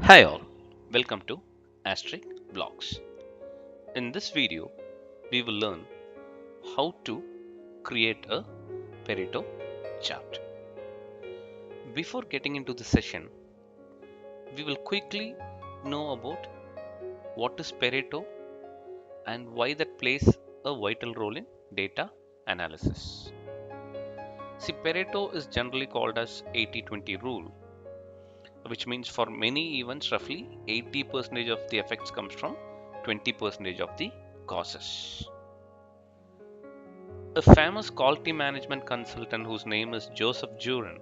Hi all, welcome to Asterisk Blocks. In this video, we will learn how to create a Pareto chart. Before getting into the session, we will quickly know about what is Pareto and why that plays a vital role in data analysis. See, Pareto is generally called as 80-20 rule, which means for many events, roughly 80% of the effects comes from 20% of the causes. A famous quality management consultant whose name is Joseph Juran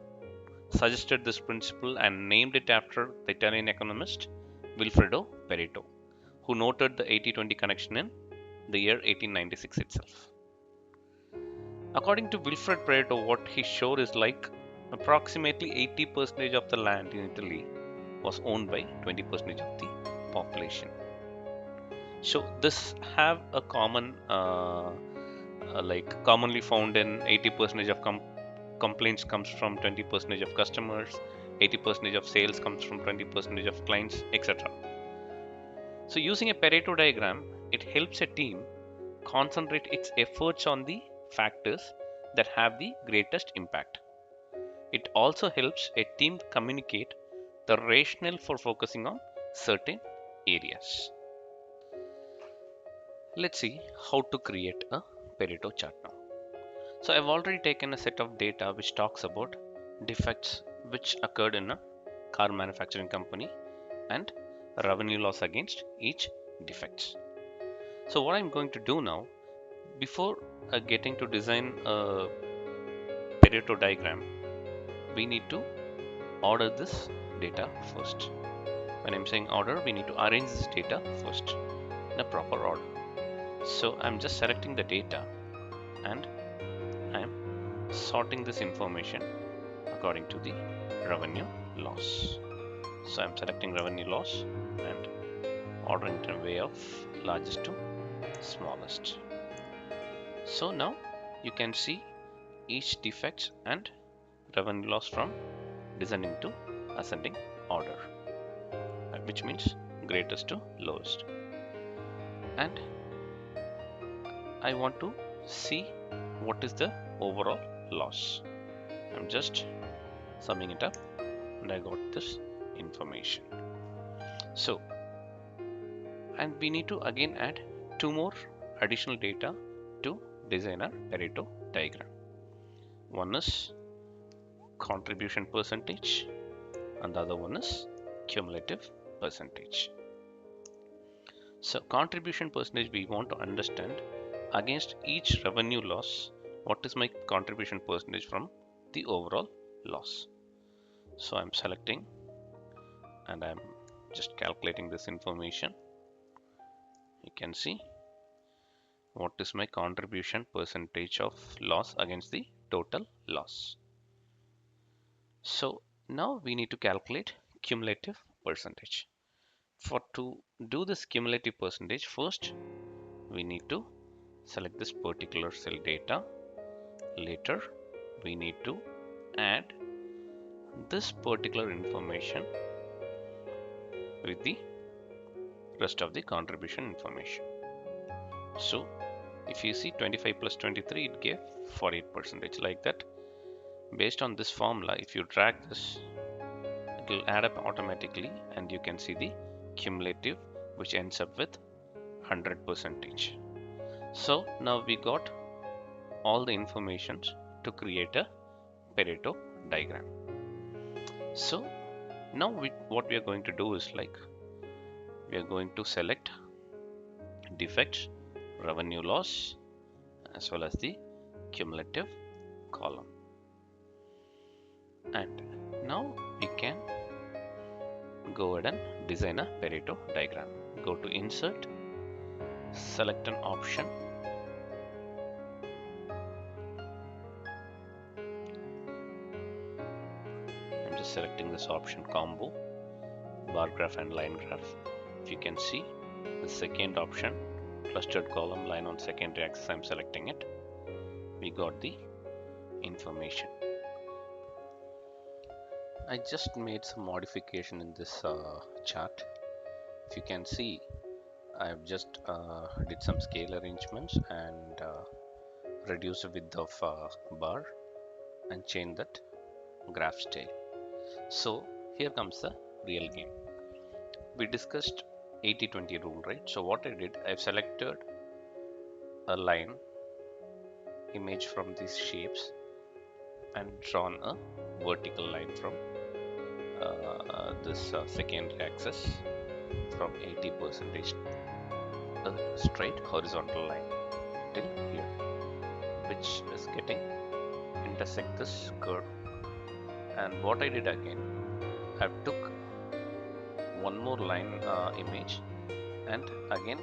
suggested this principle and named it after the Italian economist Vilfredo Pareto, who noted the 80-20 connection in the year 1896 itself. According to Vilfredo Pareto, what he showed is like approximately 80% of the land in Italy was owned by 20% of the population. So this have a common like commonly found in 80% of complaints comes from 20% of customers, 80% of sales comes from 20% of clients, etc. So using a Pareto diagram, it helps a team concentrate its efforts on the factors that have the greatest impact. It also helps a team communicate the rationale for focusing on certain areas. Let's see how to create a Pareto chart now. So I've already taken a set of data which talks about defects which occurred in a car manufacturing company and revenue loss against each defects. So what I'm going to do now, before getting to design a Pareto diagram, we need to order this data first. When I'm saying order, we need to arrange this data first in a proper order. So I'm just selecting the data and I'm sorting this information according to the revenue loss. So I'm selecting revenue loss and ordering it in a way of largest to smallest. So now you can see each defects and revenue loss from descending to ascending order, which means greatest to lowest. And I want to see what is the overall loss. I'm just summing it up and I got this information. So, and we need to again add two more additional data to design our Pareto diagram. One is contribution percentage and the other one is cumulative percentage. So contribution percentage, we want to understand against each revenue loss, what is my contribution percentage from the overall loss. So I'm selecting and I'm just calculating this information. You can see what is my contribution percentage of loss against the total loss. So now we need to calculate cumulative percentage. For to do this cumulative percentage, first we need to select this particular cell data. Later we need to add this particular information with the rest of the contribution information. So if you see 25 plus 23, it gave 48%. Like that, based on this formula, if you drag this, it will add up automatically and you can see the cumulative, which ends up with 100%. So now we got all the information to create a Pareto diagram. So now what we are going to do is like we are going to select defects, revenue loss, as well as the cumulative column. And now we can go ahead and design a Pareto diagram. Go to insert, select an option, I'm just selecting this option combo, bar graph and line graph. If you can see the second option, clustered column line on secondary axis, I'm selecting it. We got the information. I just made some modification in this chart. If you can see, I've just did some scale arrangements and reduced the width of bar and changed that graph style. So here comes the real game. We discussed 80-20 rule, right? So what I did, I've selected a line image from these shapes and drawn a vertical line from this secondary axis from 80 percentage, a straight horizontal line till here, which is getting intersect this curve. And what I did again, I took one more line image and again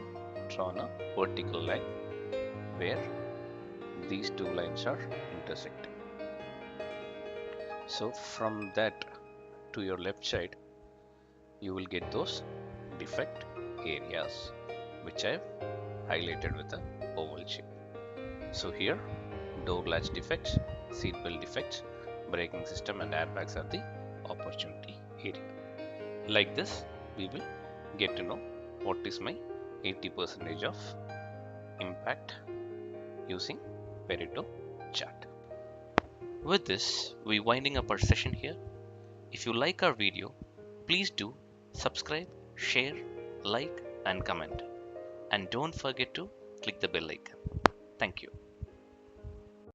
drawn a vertical line where these two lines are intersecting. So from that to your left side, you will get those defect areas which I've highlighted with a oval shape. So here, door latch defects, seat belt defects, braking system and airbags are the opportunity area. Like this, we will get to know what is my 80% of impact using Pareto chart. With this, we winding up our session here. If you like our video, please do subscribe, share, like and comment. And don't forget to click the bell icon. Thank you.